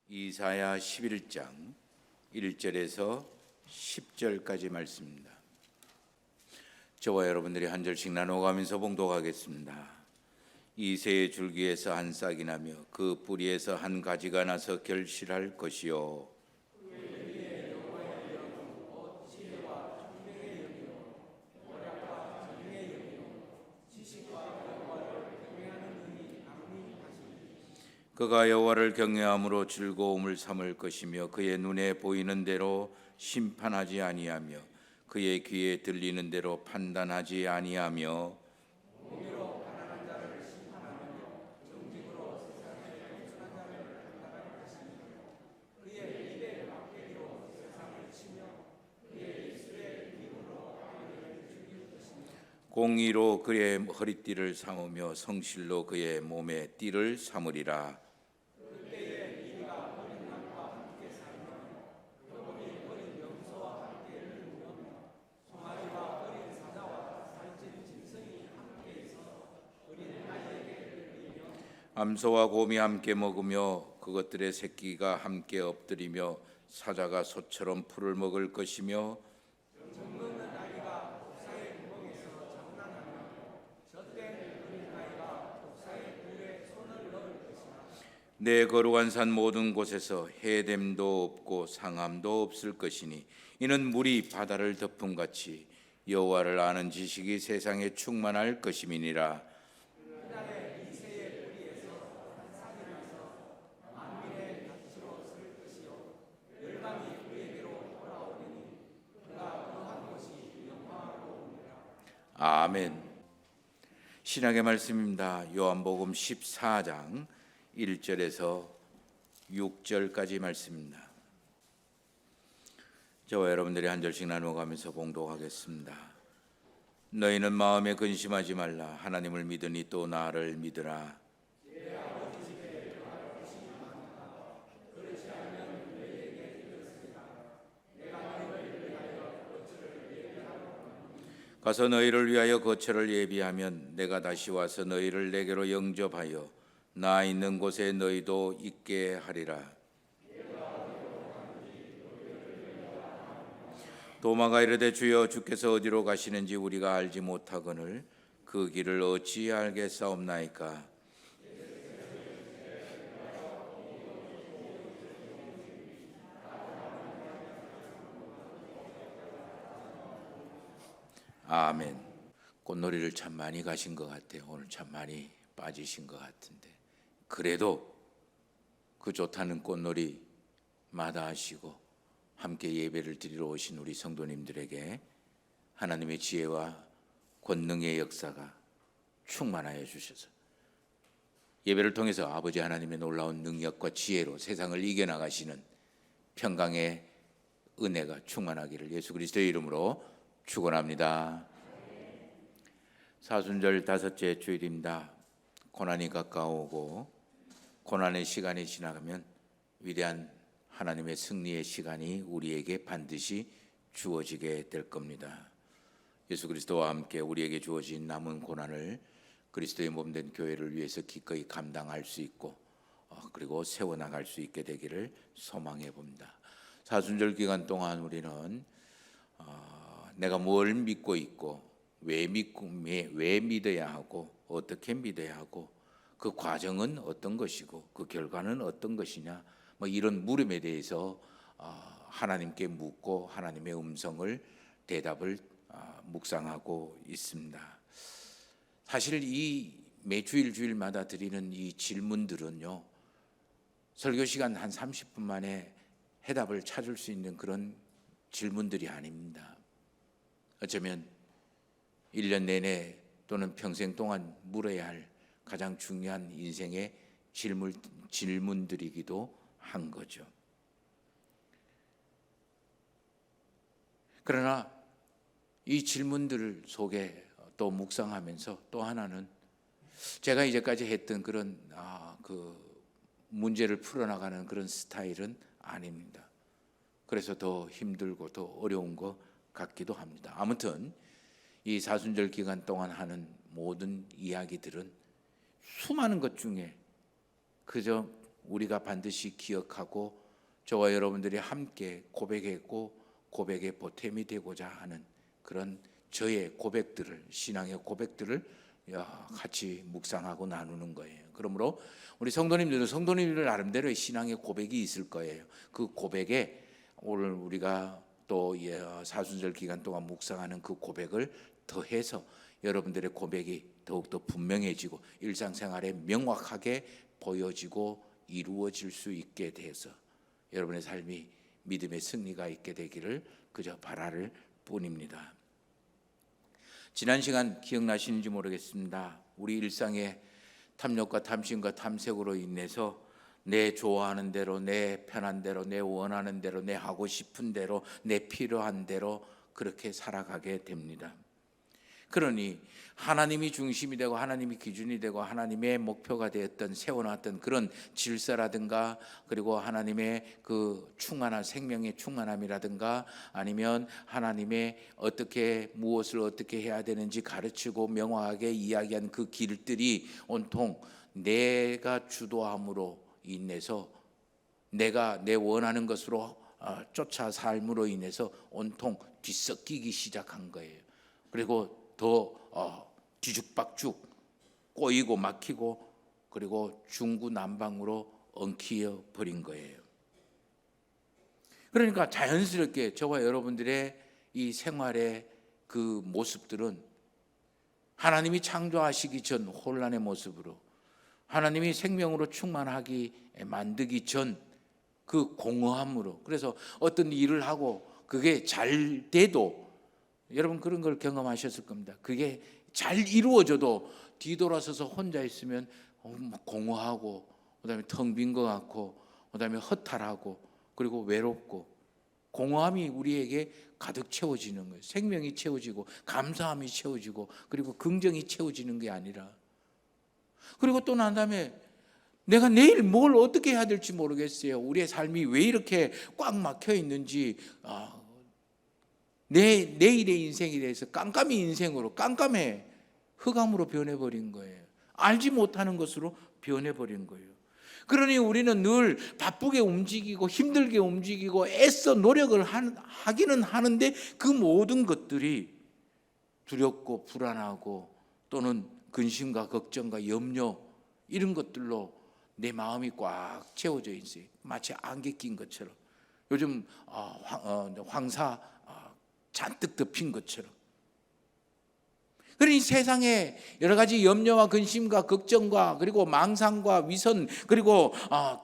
이사야 11장 1절에서 10절까지 말씀입니다. 저와 여러분들이 한 절씩 나눠가면서 봉독하겠습니다. 이새의 줄기에서 한 싹이 나며 그 뿌리에서 한 가지가 나서 결실할 것이요 그가 여호와를 경외함으로 즐거움을 삼을 것이며 그의 눈에 보이는 대로 심판하지 아니하며 그의 귀에 들리는 대로 판단하지 아니하며 공의로 그의 허리띠를 삼으며 성실로 그의 몸에 띠를 삼으리라. 암소와 곰이 함께 먹으며 그것들의 새끼가 함께 엎드리며 사자가 소처럼 풀을 먹을 것이며 내 거룩한 산 모든 곳에서 해됨도 없고 상함도 없을 것이니 이는 물이 바다를 덮음같이 여호와를 아는 지식이 세상에 충만할 것임이니라. 아멘. 신약의 말씀입니다. 요한복음 14장 1절에서 6절까지 말씀입니다. 저와 여러분들이 한 절씩 나누어가면서 봉독하겠습니다. 너희는 마음에 근심하지 말라. 하나님을 믿으니 또 나를 믿으라. 가서 너희를 위하여 거처를 예비하면 내가 다시 와서 너희를 내게로 영접하여 나 있는 곳에 너희도 있게 하리라. 도마가 이르되 주여 주께서 어디로 가시는지 우리가 알지 못하거늘 그 길을 어찌 알겠사옵나이까. 아멘. 꽃놀이를 참 많이 가신 것 같아요. 오늘 참 많이 빠지신 것 같은데 그래도 그 좋다는 꽃놀이 마다하시고 함께 예배를 드리러 오신 우리 성도님들에게 하나님의 지혜와 권능의 역사가 충만하여 주셔서 예배를 통해서 아버지 하나님의 놀라운 능력과 지혜로 세상을 이겨나가시는 평강의 은혜가 충만하기를 예수 그리스도의 이름으로 축원합니다. 사순절 다섯째 주일입니다. 고난이 가까우고 고난의 시간이 지나가면 위대한 하나님의 승리의 시간이 우리에게 반드시 주어지게 될 겁니다. 예수 그리스도와 함께 우리에게 주어진 남은 고난을 그리스도의 몸된 교회를 위해서 기꺼이 감당할 수 있고 그리고 세워나갈 수 있게 되기를 소망해 봅니다. 사순절 기간 동안 우리는 내가 뭘 믿고 있고 왜 믿어야 하고 어떻게 믿어야 하고 그 과정은 어떤 것이고 그 결과는 어떤 것이냐 이런 물음에 대해서 하나님께 묻고 하나님의 음성을 대답을 묵상하고 있습니다. 사실 이 매 주일마다 드리는 이 질문들은요 설교 시간 한 30분 만에 해답을 찾을 수 있는 그런 질문들이 아닙니다. 어쩌면 1년 내내 또는 평생 동안 물어야 할 가장 중요한 인생의 질문들이기도 한 거죠. 그러나 이 질문들 속에 또 묵상하면서 또 하나는 제가 이제까지 했던 그런 그 문제를 풀어나가는 그런 스타일은 아닙니다. 그래서 더 힘들고 더 어려운 것 같기도 합니다. 아무튼 이 사순절 기간 동안 하는 모든 이야기들은 수많은 것 중에 그저 우리가 반드시 기억하고 저와 여러분들이 함께 고백했고 고백의 보탬이 되고자 하는 그런 저의 고백들을, 신앙의 고백들을 같이 묵상하고 나누는 거예요. 그러므로 우리 성도님들도 성도님들 나름대로의 신앙의 고백이 있을 거예요. 그 고백에 오늘 우리가 또 사순절 기간 동안 묵상하는 그 고백을 더해서 여러분들의 고백이 더욱더 분명해지고 일상생활에 명확하게 보여지고 이루어질 수 있게 돼서 여러분의 삶이 믿음의 승리가 있게 되기를 그저 바라를 뿐입니다. 지난 시간 기억나시는지 모르겠습니다. 우리 일상의 탐욕과 탐심과 탐색으로 인해서 내 좋아하는 대로, 내 편한 대로, 내 원하는 대로, 내 하고 싶은 대로, 내 필요한 대로 그렇게 살아가게 됩니다. 그러니 하나님이 중심이 되고 하나님이 기준이 되고 하나님의 목표가 되었던 세워놨던 그런 질서라든가 그리고 하나님의 그 충만한 생명의 충만함이라든가 아니면 하나님의 어떻게 무엇을 어떻게 해야 되는지 가르치고 명확하게 이야기한 그 길들이 온통 내가 주도함으로 인해서 내가 내 원하는 것으로 쫓아 삶으로 인해서 온통 뒤섞이기 시작한 거예요. 그리고 더 뒤죽박죽 꼬이고 막히고 그리고 중구난방으로 엉키어 버린 거예요. 그러니까 자연스럽게 저와 여러분들의 이 생활의 그 모습들은 하나님이 창조하시기 전 혼란의 모습으로 하나님이 생명으로 충만하기 만들기 전 그 공허함으로 그래서 어떤 일을 하고 그게 잘 돼도 여러분 그런 걸 경험하셨을 겁니다. 그게 잘 이루어져도 뒤돌아서서 혼자 있으면 공허하고 그다음에 텅 빈 것 같고 그다음에 허탈하고 그리고 외롭고 공허함이 우리에게 가득 채워지는 거예요. 생명이 채워지고 감사함이 채워지고 그리고 긍정이 채워지는 게 아니라 그리고 또 난 다음에 내가 내일 뭘 어떻게 해야 될지 모르겠어요. 우리의 삶이 왜 이렇게 꽉 막혀 있는지 내일의 인생에 대해서 깜깜이 인생으로 깜깜해 흑암으로 변해버린 거예요. 알지 못하는 것으로 변해버린 거예요. 그러니 우리는 늘 바쁘게 움직이고 힘들게 움직이고 애써 노력을 하기는 하는데 그 모든 것들이 두렵고 불안하고 또는 근심과 걱정과 염려 이런 것들로 내 마음이 꽉 채워져 있어요. 마치 안개 낀 것처럼 요즘 황사 잔뜩 덮인 것처럼. 그러니 세상에 여러 가지 염려와 근심과 걱정과 그리고 망상과 위선 그리고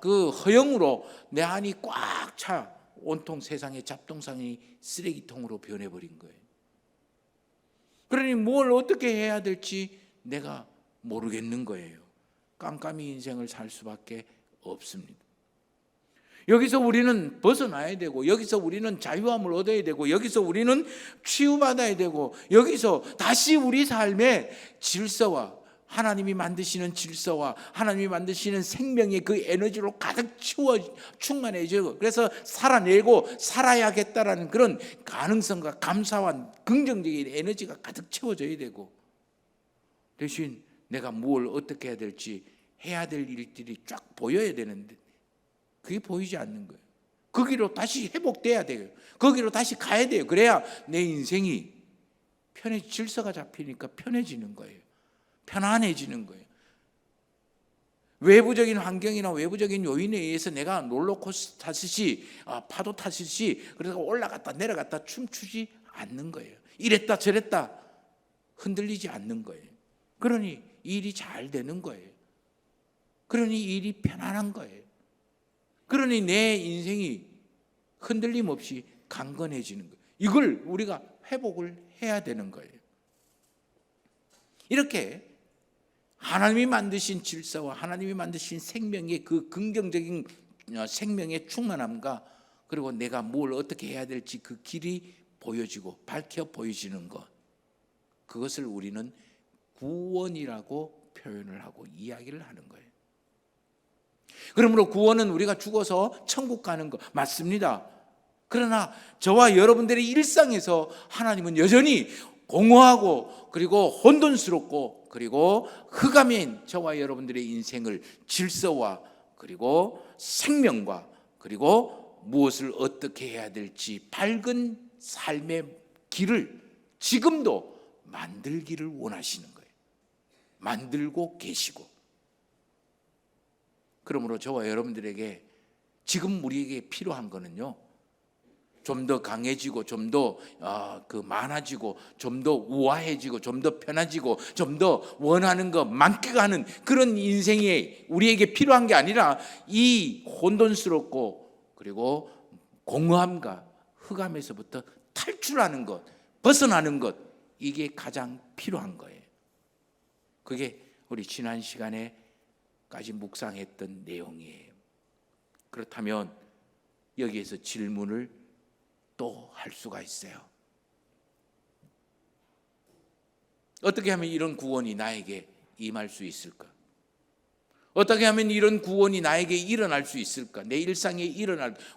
그 허영으로 내 안이 꽉 차 온통 세상의 잡동사니 쓰레기통으로 변해버린 거예요. 그러니 뭘 어떻게 해야 될지 내가 모르겠는 거예요. 깜깜이 인생을 살 수밖에 없습니다. 여기서 우리는 벗어나야 되고 여기서 우리는 자유함을 얻어야 되고 여기서 우리는 치유받아야 되고 여기서 다시 우리 삶의 질서와 하나님이 만드시는 질서와 하나님이 만드시는 생명의 그 에너지로 가득 충만해지고 그래서 살아내고 살아야겠다라는 그런 가능성과 감사와 긍정적인 에너지가 가득 채워져야 되고 대신 내가 뭘 어떻게 해야 될지 해야 될 일들이 쫙 보여야 되는데 그게 보이지 않는 거예요. 거기로 다시 회복돼야 돼요. 거기로 다시 가야 돼요. 그래야 내 인생이 질서가 잡히니까 편해지는 거예요. 편안해지는 거예요. 외부적인 환경이나 외부적인 요인에 의해서 내가 롤러코스터 타듯이 파도 타듯이 그래서 올라갔다 내려갔다 춤추지 않는 거예요. 이랬다 저랬다 흔들리지 않는 거예요. 그러니 일이 잘 되는 거예요. 그러니 일이 편안한 거예요. 그러니 내 인생이 흔들림 없이 강건해지는 거예요. 이걸 우리가 회복을 해야 되는 거예요. 이렇게 하나님이 만드신 질서와 하나님이 만드신 생명의 그 긍정적인 생명의 충만함과 그리고 내가 뭘 어떻게 해야 될지 그 길이 보여지고 밝혀 보여지는 것, 그것을 우리는 구원이라고 표현을 하고 이야기를 하는 거예요. 그러므로 구원은 우리가 죽어서 천국 가는 것 맞습니다. 그러나 저와 여러분들의 일상에서 하나님은 여전히 공허하고 그리고 혼돈스럽고 그리고 흑암인 저와 여러분들의 인생을 질서와 그리고 생명과 그리고 무엇을 어떻게 해야 될지 밝은 삶의 길을 지금도 만들기를 원하시는 거예요. 만들고 계시고. 그러므로 저와 여러분들에게 지금 우리에게 필요한 거는요, 좀 더 강해지고 좀 더 많아지고 좀 더 우아해지고 좀 더 편해지고 좀 더 원하는 거 만끽하는 그런 인생이 우리에게 필요한 게 아니라 이 혼돈스럽고 그리고 공허함과 흑암에서부터 탈출하는 것, 벗어나는 것, 이게 가장 필요한 거예요. 그게 우리 지난 시간에까지 묵상했던 내용이에요. 그렇다면 여기에서 질문을 또 할 수가 있어요. 어떻게 하면 이런 구원이 나에게 임할 수 있을까? 어떻게 하면 이런 구원이 나에게 일어날 수 있을까? 내 일상에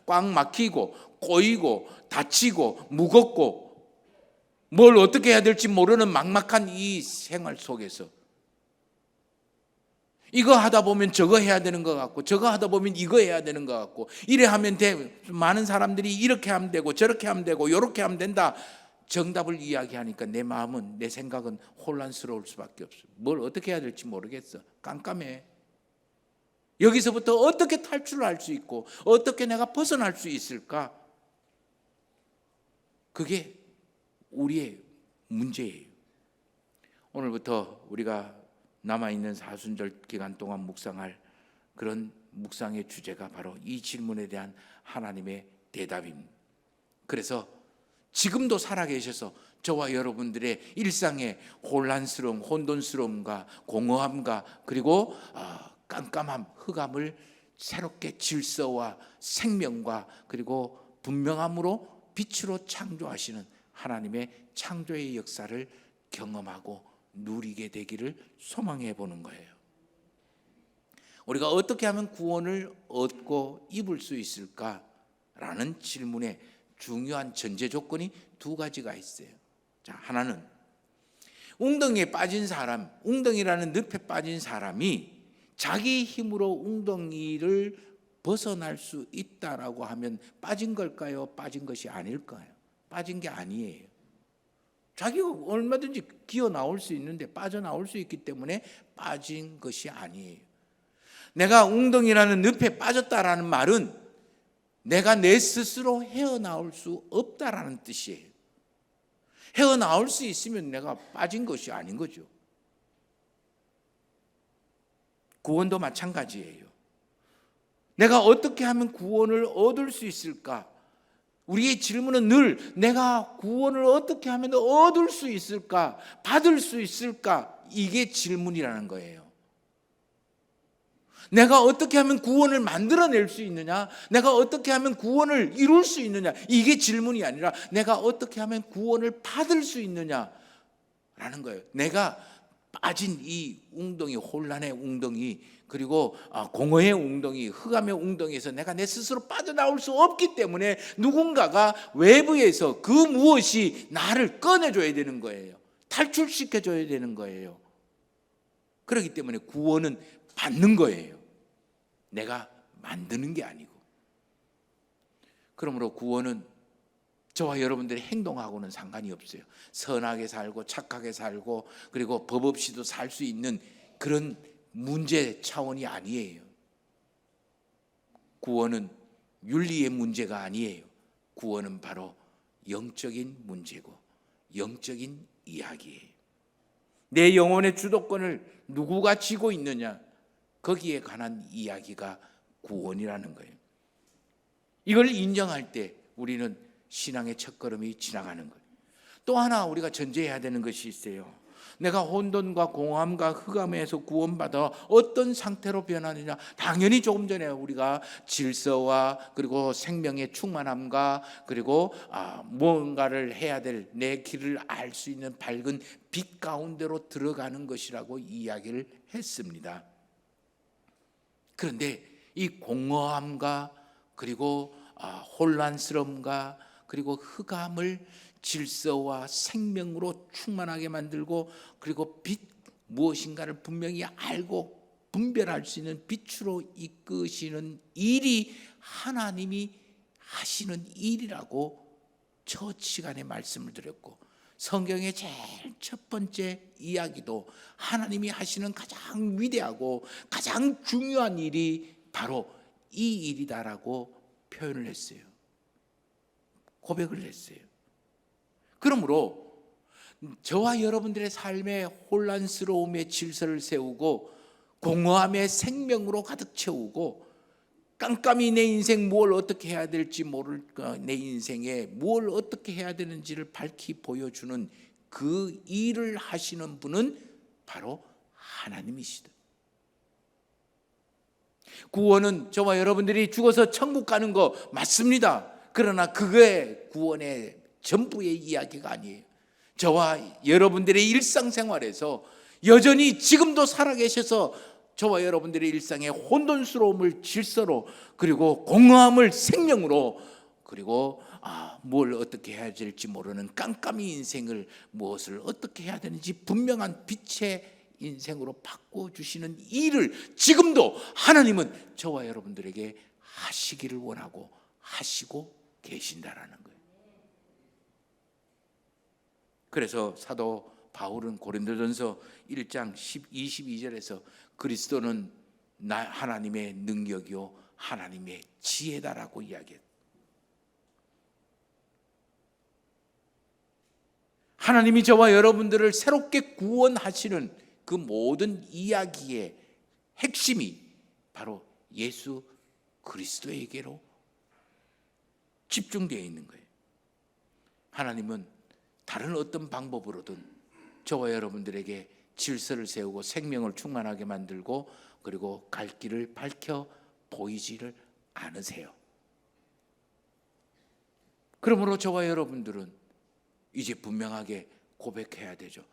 꽉 막히고 꼬이고 다치고 무겁고 뭘 어떻게 해야 될지 모르는 막막한 이 생활 속에서 이거 하다 보면 저거 해야 되는 것 같고 저거 하다 보면 이거 해야 되는 것 같고 이래 하면 돼. 많은 사람들이 이렇게 하면 되고 저렇게 하면 되고 이렇게 하면 된다. 정답을 이야기하니까 내 마음은, 내 생각은 혼란스러울 수밖에 없어요. 뭘 어떻게 해야 될지 모르겠어. 깜깜해. 여기서부터 어떻게 탈출할 수 있고 어떻게 내가 벗어날 수 있을까? 그게 우리의 문제예요. 오늘부터 우리가 남아있는 사순절 기간 동안 묵상할 그런 묵상의 주제가 바로 이 질문에 대한 하나님의 대답입니다. 그래서 지금도 살아계셔서 저와 여러분들의 일상의 혼란스러움, 혼돈스러움과 공허함과 그리고 깜깜함, 흑암을 새롭게 질서와 생명과 그리고 분명함으로 빛으로 창조하시는 하나님의 창조의 역사를 경험하고 누리게 되기를 소망해 보는 거예요. 우리가 어떻게 하면 구원을 얻고 입을 수 있을까라는 질문에 중요한 전제 조건이 두 가지가 있어요. 자, 하나는 웅덩이에 빠진 사람, 웅덩이라는 늪에 빠진 사람이 자기 힘으로 웅덩이를 벗어날 수 있다라고 하면 빠진 걸까요? 빠진 것이 아닐까요? 빠진 게 아니에요. 자기가 얼마든지 기어 나올 수 있는데 빠져나올 수 있기 때문에 빠진 것이 아니에요. 내가 웅덩이라는 늪에 빠졌다라는 말은 내가 내 스스로 헤어나올 수 없다라는 뜻이에요. 헤어나올 수 있으면 내가 빠진 것이 아닌 거죠. 구원도 마찬가지예요. 내가 어떻게 하면 구원을 얻을 수 있을까? 우리의 질문은 늘 내가 구원을 어떻게 하면 얻을 수 있을까? 받을 수 있을까? 이게 질문이라는 거예요. 내가 어떻게 하면 구원을 만들어낼 수 있느냐? 내가 어떻게 하면 구원을 이룰 수 있느냐? 이게 질문이 아니라 내가 어떻게 하면 구원을 받을 수 있느냐라는 거예요. 내가 빠진 이 웅덩이, 혼란의 웅덩이, 그리고 공허의 웅덩이, 흑암의 웅덩이에서 내가 내 스스로 빠져나올 수 없기 때문에 누군가가 외부에서 그 무엇이 나를 꺼내줘야 되는 거예요. 탈출시켜줘야 되는 거예요. 그렇기 때문에 구원은 받는 거예요. 내가 만드는 게 아니고. 그러므로 구원은 저와 여러분들의 행동하고는 상관이 없어요. 선하게 살고 착하게 살고 그리고 법 없이도 살 수 있는 그런 문제 차원이 아니에요. 구원은 윤리의 문제가 아니에요. 구원은 바로 영적인 문제고 영적인 이야기예요. 내 영혼의 주도권을 누구가 쥐고 있느냐, 거기에 관한 이야기가 구원이라는 거예요. 이걸 인정할 때 우리는 신앙의 첫걸음이 지나가는 거예요. 또 하나 우리가 전제해야 되는 것이 있어요. 내가 혼돈과 공허함과 흑암에서 구원받아 어떤 상태로 변하느냐. 당연히 조금 전에 우리가 질서와 그리고 생명의 충만함과 그리고 무언가를 해야 될 내 길을 알 수 있는 밝은 빛 가운데로 들어가는 것이라고 이야기를 했습니다. 그런데 이 공허함과 그리고 혼란스러움과 그리고 흑암을 질서와 생명으로 충만하게 만들고 그리고 빛 무엇인가를 분명히 알고 분별할 수 있는 빛으로 이끄시는 일이 하나님이 하시는 일이라고 첫 시간에 말씀을 드렸고, 성경의 제일 첫 번째 이야기도 하나님이 하시는 가장 위대하고 가장 중요한 일이 바로 이 일이다라고 표현을 했어요. 고백을 했어요. 그러므로 저와 여러분들의 삶에 혼란스러움의 질서를 세우고 공허함의 생명으로 가득 채우고 깜깜이 내 인생 뭘 어떻게 해야 될지 모를 내 인생에 뭘 어떻게 해야 되는지를 밝히 보여주는 그 일을 하시는 분은 바로 하나님이시다. 구원은 저와 여러분들이 죽어서 천국 가는 거 맞습니다. 그러나 그게 구원의 전부의 이야기가 아니에요. 저와 여러분들의 일상생활에서 여전히 지금도 살아계셔서 저와 여러분들의 일상의 혼돈스러움을 질서로, 그리고 공허함을 생명으로, 그리고 뭘 어떻게 해야 될지 모르는 깜깜이 인생을 무엇을 어떻게 해야 되는지 분명한 빛의 인생으로 바꿔주시는 일을 지금도 하나님은 저와 여러분들에게 하시기를 원하고 하시고 계신다라는 거예요. 그래서 사도 바울은 고린도전서 1장 22절에서 그리스도는 하나님의 능력이요 하나님의 지혜다라고 이야기했어요. 하나님이 저와 여러분들을 새롭게 구원하시는 그 모든 이야기의 핵심이 바로 예수 그리스도에게로 집중되어 있는 거예요. 하나님은 다른 어떤 방법으로든 저와 여러분들에게 질서를 세우고 생명을 충만하게 만들고 그리고 갈 길을 밝혀 보이지를 않으세요. 그러므로 저와 여러분들은 이제 분명하게 고백해야 되죠.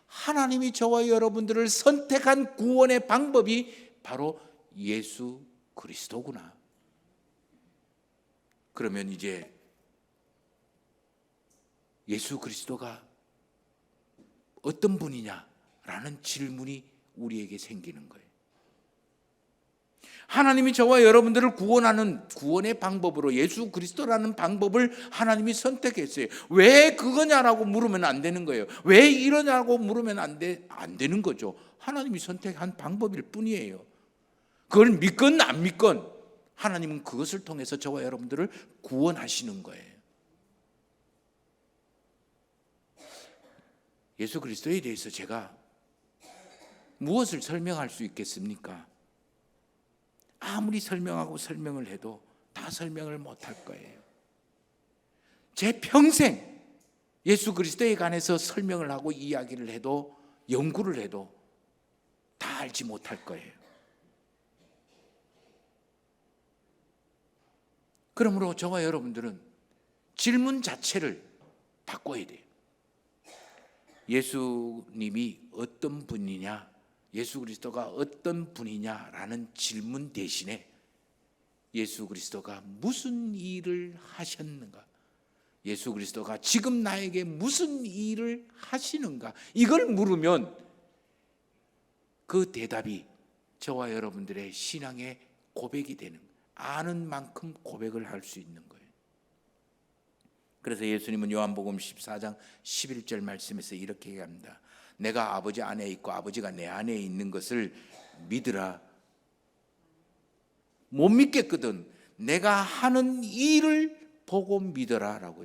하나님이 저와 여러분들을 선택한 구원의 방법이 바로 예수 그리스도구나. 그러면 이제 예수 그리스도가 어떤 분이냐라는 질문이 우리에게 생기는 거예요. 하나님이 저와 여러분들을 구원하는 구원의 방법으로 예수 그리스도라는 방법을 하나님이 선택했어요. 왜 그거냐라고 물으면 안 되는 거예요. 왜 이러냐고 물으면 안 되는 거죠. 하나님이 선택한 방법일 뿐이에요. 그걸 믿건 안 믿건 하나님은 그것을 통해서 저와 여러분들을 구원하시는 거예요. 예수 그리스도에 대해서 제가 무엇을 설명할 수 있겠습니까? 아무리 설명하고 설명을 해도 다 설명을 못할 거예요. 제 평생 예수 그리스도에 관해서 설명을 하고 이야기를 해도 연구를 해도 다 알지 못할 거예요. 그러므로 저와 여러분들은 질문 자체를 바꿔야 돼요. 예수님이 어떤 분이냐, 예수 그리스도가 어떤 분이냐라는 질문 대신에 예수 그리스도가 무슨 일을 하셨는가, 예수 그리스도가 지금 나에게 무슨 일을 하시는가, 이걸 물으면 그 대답이 저와 여러분들의 신앙의 고백이 되는, 아는 만큼 고백을 할 수 있는 거예요. 그래서 예수님은 요한복음 14장 11절 말씀에서 이렇게 얘기합니다. 내가 아버지 안에 있고 아버지가 내 안에 있는 것을 믿으라. 못 믿겠거든. 내가 하는 일을 보고 믿어라 라고.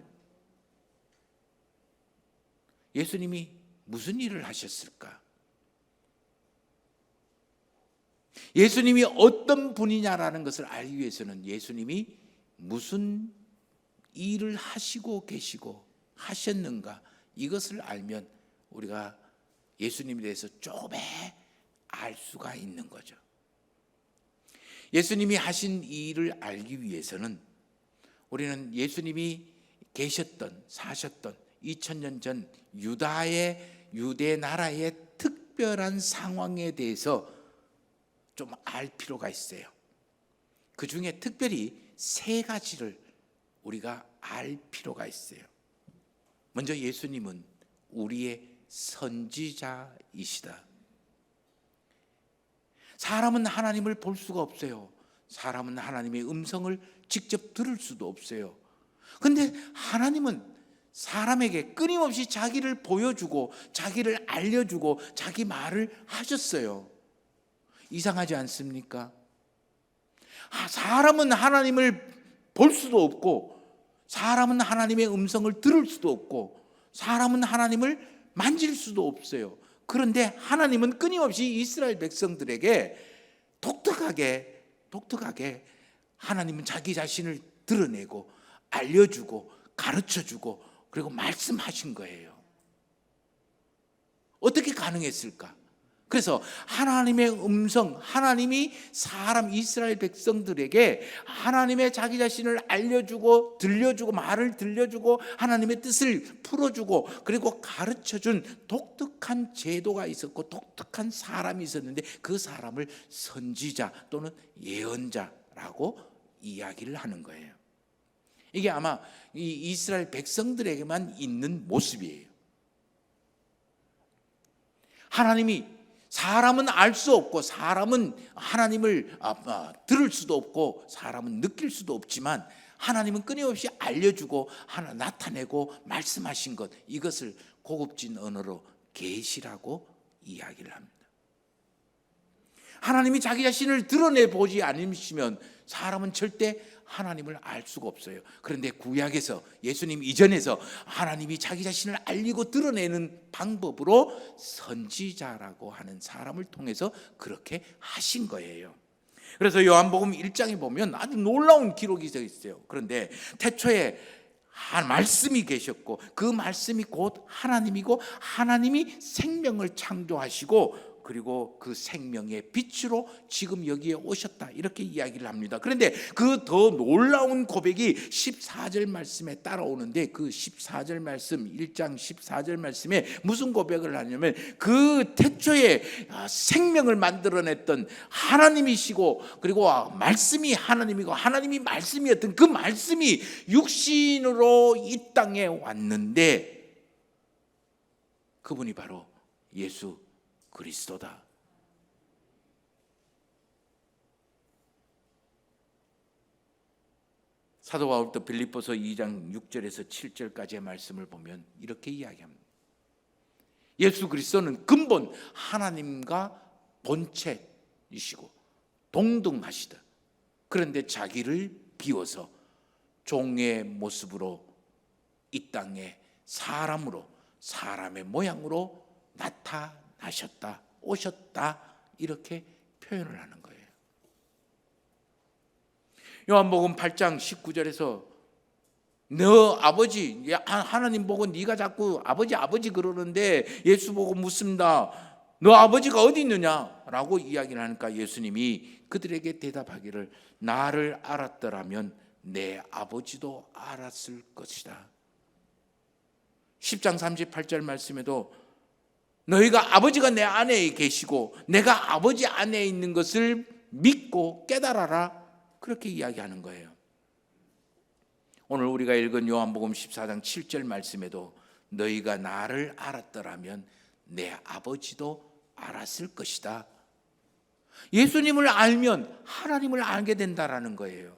예수님이 무슨 일을 하셨을까? 예수님이 어떤 분이냐라는 것을 알기 위해서는 예수님이 무슨 일을 하시고 계시고 하셨는가, 이것을 알면 우리가 예수님에 대해서 조금 알 수가 있는 거죠. 예수님이 하신 일을 알기 위해서는 우리는 예수님이 계셨던, 사셨던 2000년 전 유대 나라의 특별한 상황에 대해서 좀 알 필요가 있어요. 그 중에 특별히 세 가지를 우리가 알 필요가 있어요. 먼저 예수님은 우리의 선지자이시다. 사람은 하나님을 볼 수가 없어요. 사람은 하나님의 음성을 직접 들을 수도 없어요. 그런데 하나님은 사람에게 끊임없이 자기를 보여주고 자기를 알려주고 자기 말을 하셨어요. 이상하지 않습니까? 사람은 하나님을 볼 수도 없고, 사람은 하나님의 음성을 들을 수도 없고, 사람은 하나님을 만질 수도 없어요. 그런데 하나님은 끊임없이 이스라엘 백성들에게 독특하게 하나님은 자기 자신을 드러내고 알려주고 가르쳐주고 그리고 말씀하신 거예요. 어떻게 가능했을까? 그래서 하나님의 음성, 하나님이 사람 이스라엘 백성들에게 하나님의 자기 자신을 알려주고 들려주고 말을 들려주고 하나님의 뜻을 풀어주고 그리고 가르쳐준 독특한 제도가 있었고 독특한 사람이 있었는데 그 사람을 선지자 또는 예언자라고 이야기를 하는 거예요. 이게 아마 이 이스라엘 백성들에게만 있는 모습이에요. 하나님이 사람은 알 수 없고 사람은 하나님을 들을 수도 없고 사람은 느낄 수도 없지만 하나님은 끊임없이 알려주고 나타내고 말씀하신 것, 이것을 고급진 언어로 계시라고 이야기를 합니다. 하나님이 자기 자신을 드러내 보지 않으시면 사람은 절대 하나님을 알 수가 없어요. 그런데 구약에서 예수님 이전에서 하나님이 자기 자신을 알리고 드러내는 방법으로 선지자라고 하는 사람을 통해서 그렇게 하신 거예요. 그래서 요한복음 1장에 보면 아주 놀라운 기록이 되어 있어요. 그런데 태초에 말씀이 계셨고 그 말씀이 곧 하나님이고 하나님이 생명을 창조하시고 그리고 그 생명의 빛으로 지금 여기에 오셨다, 이렇게 이야기를 합니다. 그런데 그 더 놀라운 고백이 14절 말씀에 따라오는데 그 14절 말씀, 1장 14절 말씀에 무슨 고백을 하냐면 그 태초에 생명을 만들어냈던 하나님이시고 그리고 말씀이 하나님이고 하나님이 말씀이었던 그 말씀이 육신으로 이 땅에 왔는데 그분이 바로 예수 그리스도다. 사도 바울도 빌립보서 2장 6절에서 7절까지의 말씀을 보면 이렇게 이야기합니다. 예수 그리스도는 근본 하나님과 본체이시고 동등하시다. 그런데 자기를 비워서 종의 모습으로 이 땅에 사람으로 사람의 모양으로 나타나셨다, 오셨다, 이렇게 표현을 하는 거예요. 요한복음 8장 19절에서 너 아버지, 하나님 보고 네가 자꾸 아버지 그러는데 예수 보고 묻습니다. 너 아버지가 어디 있느냐라고 이야기를 하니까 예수님이 그들에게 대답하기를 나를 알았더라면 내 아버지도 알았을 것이다. 10장 38절 말씀에도 너희가 아버지가 내 안에 계시고 내가 아버지 안에 있는 것을 믿고 깨달아라, 그렇게 이야기하는 거예요. 오늘 우리가 읽은 요한복음 14장 7절 말씀에도 너희가 나를 알았더라면 내 아버지도 알았을 것이다. 예수님을 알면 하나님을 알게 된다라는 거예요.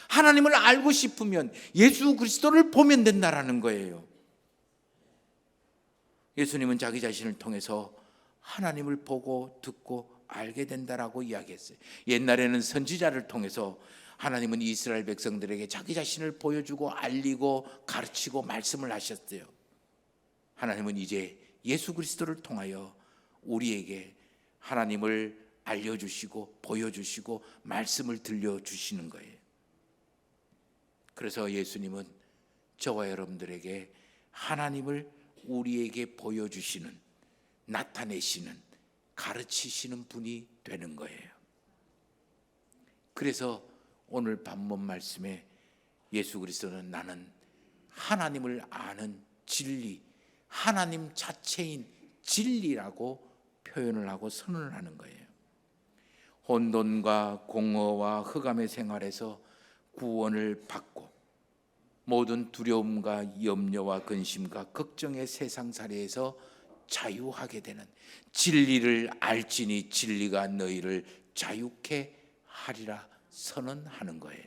하나님을 알고 싶으면 예수 그리스도를 보면 된다라는 거예요. 예수님은 자기 자신을 통해서 하나님을 보고 듣고 알게 된다라고 이야기했어요. 옛날에는 선지자를 통해서 하나님은 이스라엘 백성들에게 자기 자신을 보여주고 알리고 가르치고 말씀을 하셨어요. 하나님은 이제 예수 그리스도를 통하여 우리에게 하나님을 알려주시고 보여주시고 말씀을 들려주시는 거예요. 그래서 예수님은 저와 여러분들에게 하나님을 우리에게 보여주시는, 나타내시는, 가르치시는 분이 되는 거예요. 그래서 오늘 본문 말씀에 예수 그리스도는 나는 하나님을 아는 진리, 하나님 자체인 진리라고 표현을 하고 선언을 하는 거예요. 혼돈과 공허와 흑암의 생활에서 구원을 받고 모든 두려움과 염려와 근심과 걱정의 세상살이에서 자유하게 되는, 진리를 알지니 진리가 너희를 자유케 하리라 선언하는 거예요.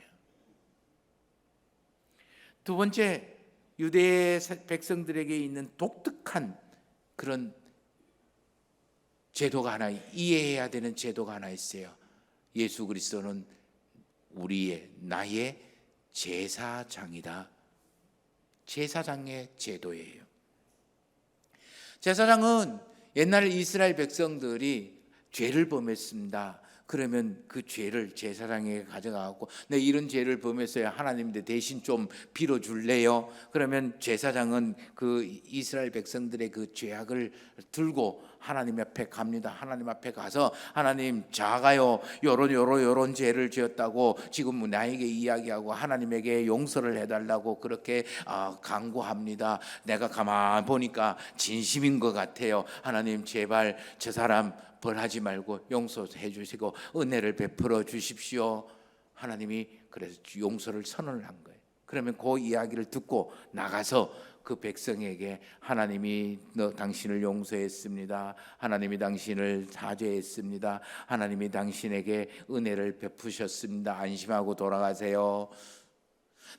두 번째, 유대 백성들에게 있는 독특한 그런 제도가 하나, 이해해야 되는 제도가 하나 있어요. 예수 그리스도는 나의 제사장이다. 제사장의 제도예요. 제사장은 옛날 이스라엘 백성들이 죄를 범했습니다. 그러면 그 죄를 제사장에게 가져가고, 내 이런 죄를 범했어요, 하나님인데 대신 좀 빌어줄래요? 그러면 제사장은 그 이스라엘 백성들의 그 죄악을 들고 하나님 앞에 갑니다. 하나님 앞에 가서, 하나님 자가요 요런 죄를 지었다고 지금 나에게 이야기하고 하나님에게 용서를 해달라고 그렇게 간구합니다. 내가 가만 보니까 진심인 것 같아요. 하나님 제발 저 사람 벌하지 말고 용서해 주시고 은혜를 베풀어 주십시오. 하나님이 그래서 용서를 선언을 한 거예요. 그러면 그 이야기를 듣고 나가서 그 백성에게, 하나님이 당신을 용서했습니다. 하나님이 당신을 사죄했습니다. 하나님이 당신에게 은혜를 베푸셨습니다. 안심하고 돌아가세요.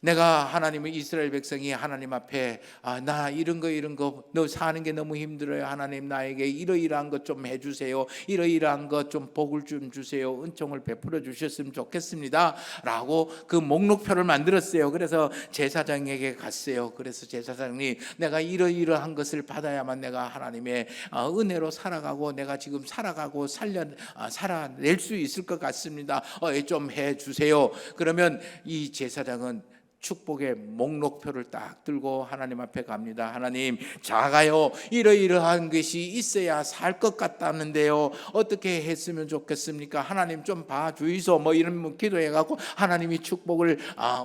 내가 하나님의 이스라엘 백성이 하나님 앞에 나 이런 거 너 사는 게 너무 힘들어요. 하나님 나에게 이러이러한 것 좀 해주세요. 이러이러한 것 좀 복을 좀 주세요. 은총을 베풀어 주셨으면 좋겠습니다 라고 그 목록표를 만들었어요. 그래서 제사장에게 갔어요. 그래서 제사장이, 내가 이러이러한 것을 받아야만 내가 하나님의 은혜로 살아가고 내가 지금 살아가고 살아낼 수 있을 것 같습니다. 좀 해주세요. 그러면 이 제사장은 축복의 목록표를 딱 들고 하나님 앞에 갑니다. 하나님 자가요 이러이러한 것이 있어야 살 것 같다는데요, 어떻게 했으면 좋겠습니까? 하나님 좀 봐주이소. 이런 기도해갖고 하나님이 축복을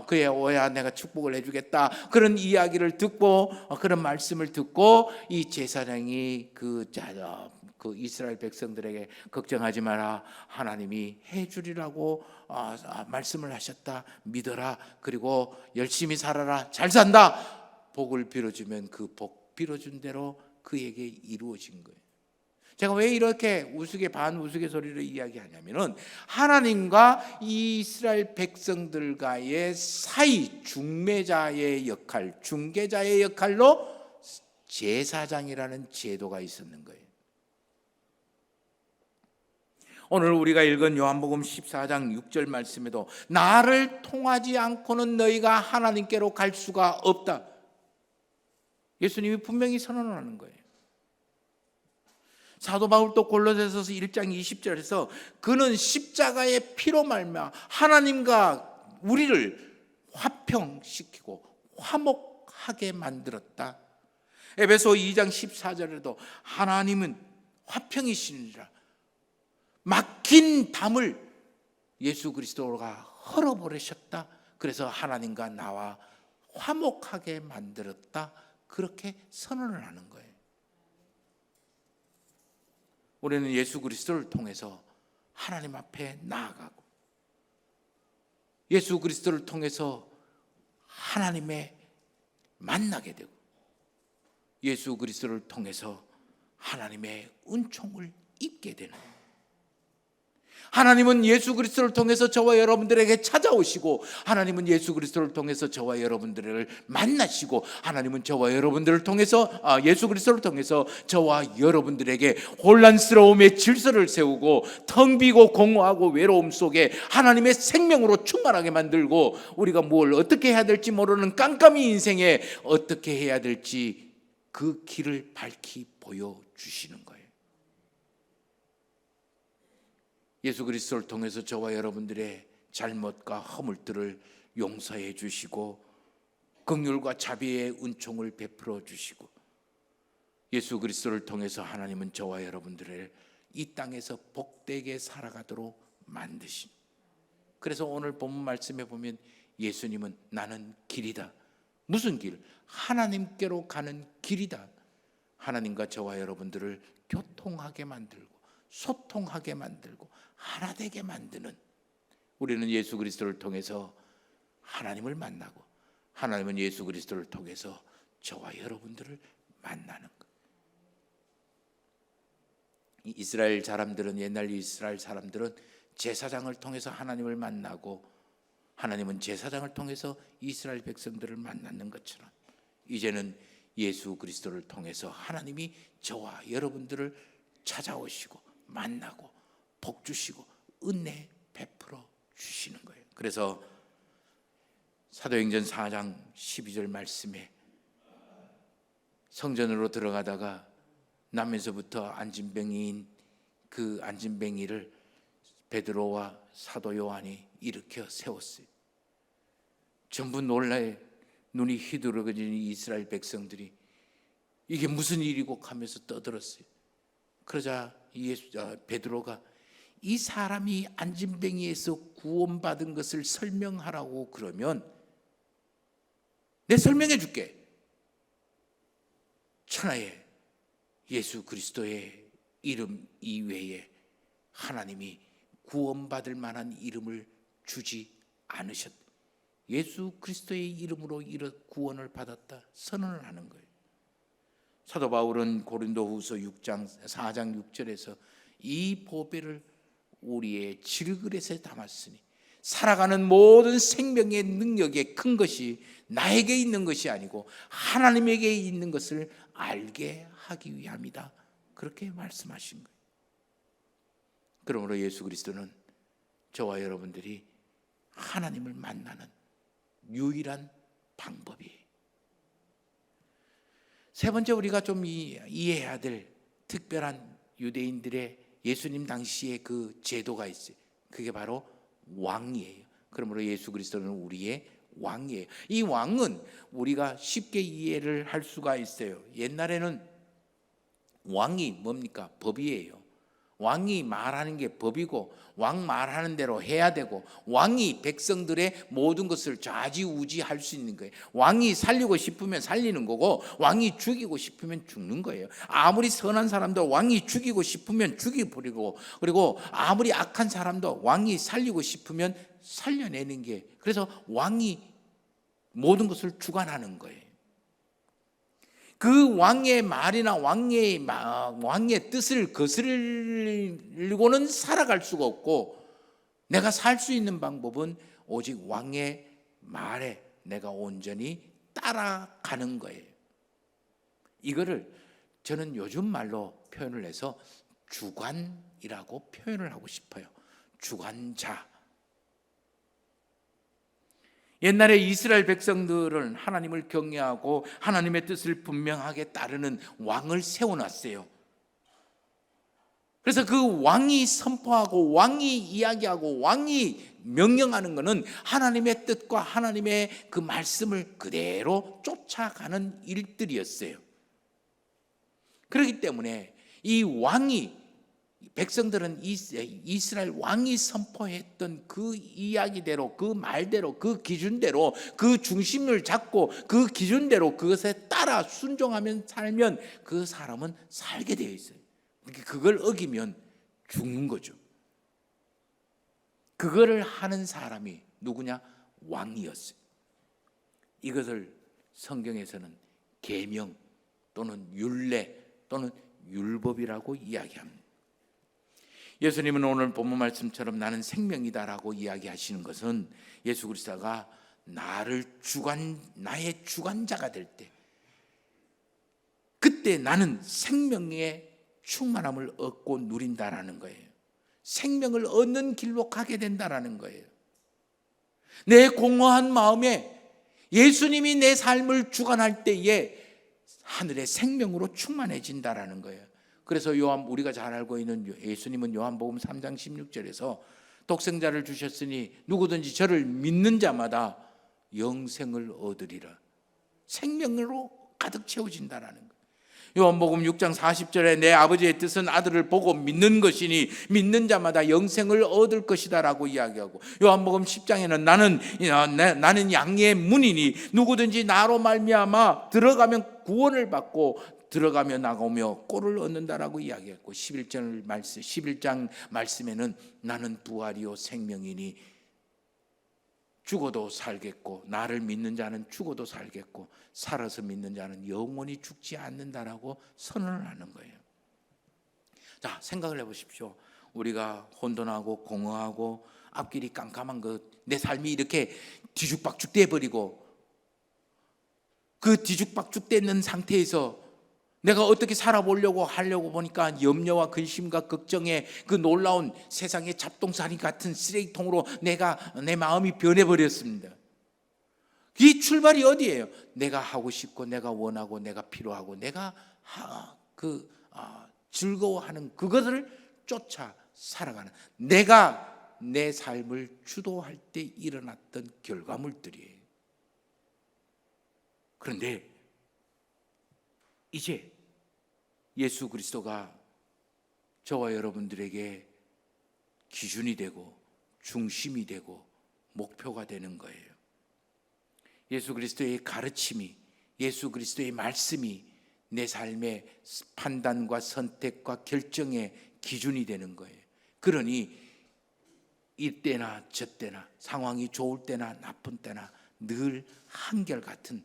그래 오야 내가 축복을 해주겠다, 그런 이야기를 듣고 그런 말씀을 듣고 이 제사장이 그 이스라엘 백성들에게 걱정하지 마라, 하나님이 해주리라고 말씀을 하셨다, 믿어라, 그리고 열심히 살아라, 잘 산다, 복을 빌어주면 그 복 빌어준 대로 그에게 이루어진 거예요. 제가 왜 이렇게 반우스갯소리를 이야기하냐면은, 하나님과 이스라엘 백성들과의 사이 중매자의 역할, 중개자의 역할로 제사장이라는 제도가 있었는 거예요. 오늘 우리가 읽은 요한복음 14장 6절 말씀에도 나를 통하지 않고는 너희가 하나님께로 갈 수가 없다, 예수님이 분명히 선언하는 거예요. 사도 바울도 골로새서 1장 20절에서 그는 십자가의 피로 말미암아 하나님과 우리를 화평시키고 화목하게 만들었다. 에베소 2장 14절에도 하나님은 화평이시니라, 막힌 담을 예수 그리스도가 헐어버리셨다. 그래서 하나님과 나와 화목하게 만들었다, 그렇게 선언을 하는 거예요. 우리는 예수 그리스도를 통해서 하나님 앞에 나아가고, 예수 그리스도를 통해서 하나님의 만나게 되고, 예수 그리스도를 통해서 하나님의 은총을 입게 되는 거예요. 하나님은 예수 그리스도를 통해서 저와 여러분들에게 찾아오시고, 하나님은 예수 그리스도를 통해서 저와 여러분들을 만나시고, 하나님은 저와 여러분들을 통해서 예수 그리스도를 통해서 저와 여러분들에게 혼란스러움의 질서를 세우고, 텅 비고 공허하고 외로움 속에 하나님의 생명으로 충만하게 만들고, 우리가 뭘 어떻게 해야 될지 모르는 깜깜이 인생에 어떻게 해야 될지 그 길을 밝히 보여주시는 거예요. 예수 그리스도를 통해서 저와 여러분들의 잘못과 허물들을 용서해 주시고, 긍휼과 자비의 은총을 베풀어 주시고, 예수 그리스도를 통해서 하나님은 저와 여러분들을 이 땅에서 복되게 살아가도록 만드신. 그래서 오늘 본문 말씀에 보면 예수님은 나는 길이다. 무슨 길? 하나님께로 가는 길이다. 하나님과 저와 여러분들을 교통하게 만들고 소통하게 만들고 하나 되게 만드는, 우리는 예수 그리스도를 통해서 하나님을 만나고, 하나님은 예수 그리스도를 통해서 저와 여러분들을 만나는 것. 이스라엘 사람들은, 옛날 이스라엘 사람들은 제사장을 통해서 하나님을 만나고 하나님은 제사장을 통해서 이스라엘 백성들을 만났는 것처럼 이제는 예수 그리스도를 통해서 하나님이 저와 여러분들을 찾아오시고 만나고 복 주시고 은혜 베풀어 주시는 거예요. 그래서 사도행전 4장 12절 말씀에 성전으로 들어가다가 남에서부터 안진뱅이인 그 안진뱅이를 베드로와 사도 요한이 일으켜 세웠어요. 전부 놀라에 눈이 휘두르거진 이스라엘 백성들이 이게 무슨 일이고 하면서 떠들었어요. 그러자 베드로가 이 사람이 안진뱅이에서 구원받은 것을 설명하라고 그러면 내 설명해 줄게. 천하에 예수 그리스도의 이름 이외에 하나님이 구원받을 만한 이름을 주지 않으셨다. 예수 그리스도의 이름으로 구원을 받았다 선언을 하는 거예요. 사도 바울은 고린도후서 4장 6절에서 이 보배를 우리의 질그릇에 담았으니 살아가는 모든 생명의 능력에 큰 것이 나에게 있는 것이 아니고 하나님에게 있는 것을 알게 하기 위함이다. 그렇게 말씀하신 거예요. 그러므로 예수 그리스도는 저와 여러분들이 하나님을 만나는 유일한 방법이에요. 세 번째, 우리가 좀 이해해야 될 특별한 유대인들의 예수님 당시의 그 제도가 있어요. 그게 바로 왕이에요. 그러므로 예수 그리스도는 우리의 왕이에요. 이 왕은 우리가 쉽게 이해를 할 수가 있어요. 옛날에는 왕이 뭡니까? 법이에요. 왕이 말하는 게 법이고 왕 말하는 대로 해야 되고 왕이 백성들의 모든 것을 좌지우지할 수 있는 거예요. 왕이 살리고 싶으면 살리는 거고 왕이 죽이고 싶으면 죽는 거예요. 아무리 선한 사람도 왕이 죽이고 싶으면 죽여버리고, 그리고 아무리 악한 사람도 왕이 살리고 싶으면 살려내는 게, 그래서 왕이 모든 것을 주관하는 거예요. 그 왕의 말이나 왕의 뜻을 거스르고는 살아갈 수가 없고, 내가 살 수 있는 방법은 오직 왕의 말에 내가 온전히 따라가는 거예요. 이거를 저는 요즘 말로 표현을 해서 주관이라고 표현을 하고 싶어요. 주관자. 옛날에 이스라엘 백성들은 하나님을 경외하고 하나님의 뜻을 분명하게 따르는 왕을 세워놨어요. 그래서 그 왕이 선포하고 왕이 이야기하고 왕이 명령하는 것은 하나님의 뜻과 하나님의 그 말씀을 그대로 쫓아가는 일들이었어요. 그렇기 때문에 이 왕이, 백성들은 이스라엘 왕이 선포했던 그 이야기대로, 그 말대로, 그 기준대로, 그 중심을 잡고 그 기준대로 그것에 따라 순종하면 살면 그 사람은 살게 되어 있어요. 그걸 어기면 죽는 거죠. 그거를 하는 사람이 누구냐? 왕이었어요. 이것을 성경에서는 계명 또는 율례 또는 율법이라고 이야기합니다. 예수님은 오늘 본문 말씀처럼 나는 생명이다라고 이야기하시는 것은 예수 그리스도가 나의 주관자가 될 때, 그때 나는 생명의 충만함을 얻고 누린다라는 거예요. 생명을 얻는 길로 가게 된다라는 거예요. 내 공허한 마음에 예수님이 내 삶을 주관할 때에 하늘의 생명으로 충만해진다라는 거예요. 그래서 우리가 잘 알고 있는 예수님은 요한복음 3장 16절에서 독생자를 주셨으니 누구든지 저를 믿는 자마다 영생을 얻으리라. 생명으로 가득 채워진다라는 거예요. 요한복음 6장 40절에 내 아버지의 뜻은 아들을 보고 믿는 것이니 믿는 자마다 영생을 얻을 것이다 라고 이야기하고, 요한복음 10장에는 나는 양의 문이니 누구든지 나로 말미암아 들어가면 구원을 받고 들어가며 나가며 꼴을 얻는다라고 이야기했고, 11장 말씀에는 나는 부활이요 생명이니 죽어도 살겠고 나를 믿는 자는 죽어도 살겠고 살아서 믿는 자는 영원히 죽지 않는다라고 선언을 하는 거예요. 자, 생각을 해보십시오. 우리가 혼돈하고 공허하고 앞길이 깜깜한 내 삶이 이렇게 뒤죽박죽 돼버리고, 그 뒤죽박죽 되는 상태에서 내가 어떻게 살아보려고 하려고 보니까 염려와 근심과 걱정에 그 놀라운 세상의 잡동사니 같은 쓰레기통으로 내 마음이 변해버렸습니다. 이 출발이 어디예요? 내가 하고 싶고, 내가 원하고, 내가 필요하고, 내가 즐거워하는 그것을 쫓아 살아가는, 내가 내 삶을 주도할 때 일어났던 결과물들이에요. 그런데 이제 예수 그리스도가 저와 여러분들에게 기준이 되고 중심이 되고 목표가 되는 거예요. 예수 그리스도의 가르침이, 예수 그리스도의 말씀이 내 삶의 판단과 선택과 결정의 기준이 되는 거예요. 그러니 이때나 저때나, 상황이 좋을 때나 나쁜 때나 늘 한결같은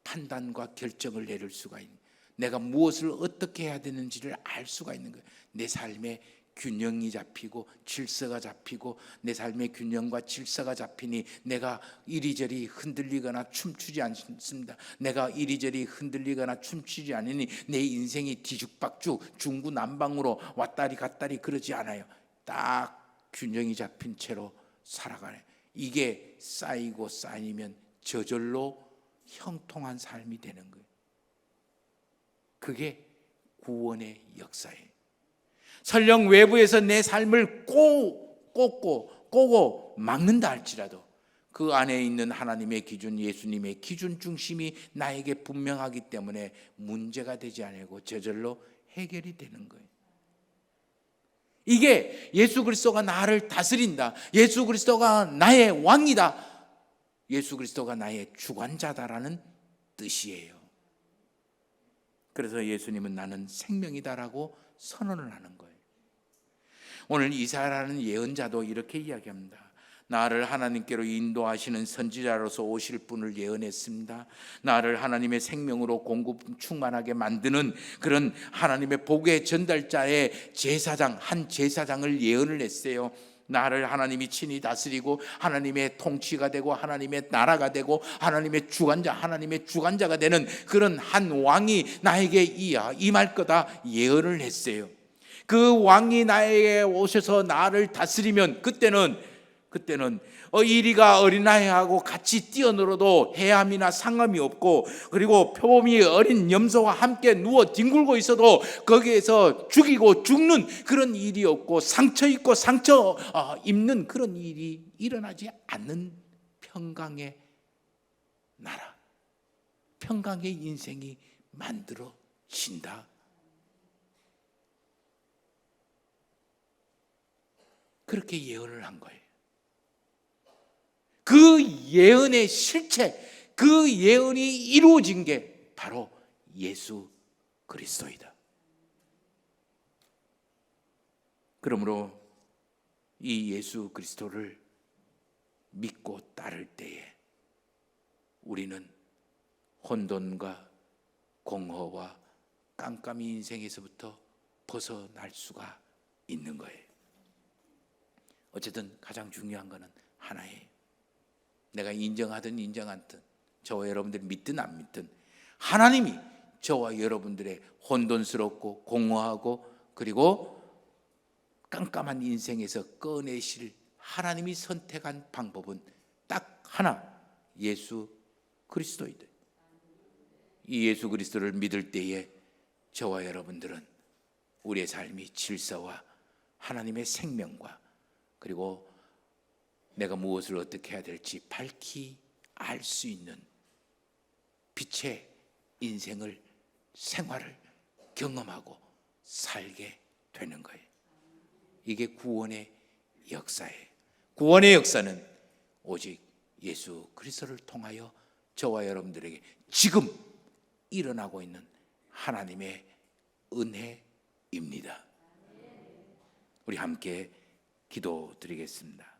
판단과 결정을 내릴 수가 있는, 내가 무엇을 어떻게 해야 되는지를 알 수가 있는 거예요. 내 삶의 균형이 잡히고 질서가 잡히고, 내 삶의 균형과 질서가 잡히니 내가 이리저리 흔들리거나 춤추지 않습니다. 내가 이리저리 흔들리거나 춤추지 않으니 내 인생이 뒤죽박죽 중구난방으로 왔다리 갔다리 그러지 않아요. 딱 균형이 잡힌 채로 살아가네. 이게 쌓이고 쌓이면 저절로 형통한 삶이 되는 거예요. 그게 구원의 역사예요. 설령 외부에서 내 삶을 꼬고 막는다 할지라도 그 안에 있는 하나님의 기준, 예수님의 기준 중심이 나에게 분명하기 때문에 문제가 되지 않고 저절로 해결이 되는 거예요. 이게 예수 그리스도가 나를 다스린다, 예수 그리스도가 나의 왕이다, 예수 그리스도가 나의 주관자다라는 뜻이에요. 그래서 예수님은 나는 생명이다라고 선언을 하는 거예요. 오늘 이사야라는 예언자도 이렇게 이야기합니다. 나를 하나님께로 인도하시는 선지자로서 오실 분을 예언했습니다. 나를 하나님의 생명으로 공급 충만하게 만드는 그런 하나님의 복의 전달자의 제사장, 한 제사장을 예언을 했어요. 나를 하나님이 친히 다스리고 하나님의 통치가 되고 하나님의 나라가 되고 하나님의 주관자가 되는 그런 한 왕이 나에게 임할 거다 예언을 했어요. 그 왕이 나에게 오셔서 나를 다스리면 그때는 이리가 어린아이하고 같이 뛰어놀아도 해함이나 상함이 없고, 그리고 표범이 어린 염소와 함께 누워 뒹굴고 있어도 거기에서 죽이고 죽는 그런 일이 없고, 상처 입고 상처 입는 그런 일이 일어나지 않는 평강의 나라, 평강의 인생이 만들어진다. 그렇게 예언을 한 거예요. 그 예언의 실체, 그 예언이 이루어진 게 바로 예수 그리스도이다. 그러므로 이 예수 그리스도를 믿고 따를 때에 우리는 혼돈과 공허와 깜깜이 인생에서부터 벗어날 수가 있는 거예요. 어쨌든 가장 중요한 것은 하나예요. 내가 인정하든 인정 않든, 저와 여러분들이 믿든 안 믿든, 하나님이 저와 여러분들의 혼돈스럽고 공허하고 그리고 깜깜한 인생에서 꺼내실 하나님이 선택한 방법은 딱 하나, 예수 그리스도이다. 이 예수 그리스도를 믿을 때에 저와 여러분들은 우리의 삶이 질서와 하나님의 생명과 그리고 내가 무엇을 어떻게 해야 될지 밝히 알 수 있는 빛의 인생을, 생활을 경험하고 살게 되는 거예요. 이게 구원의 역사예요. 구원의 역사는 오직 예수 그리스도를 통하여 저와 여러분들에게 지금 일어나고 있는 하나님의 은혜입니다. 우리 함께 기도드리겠습니다.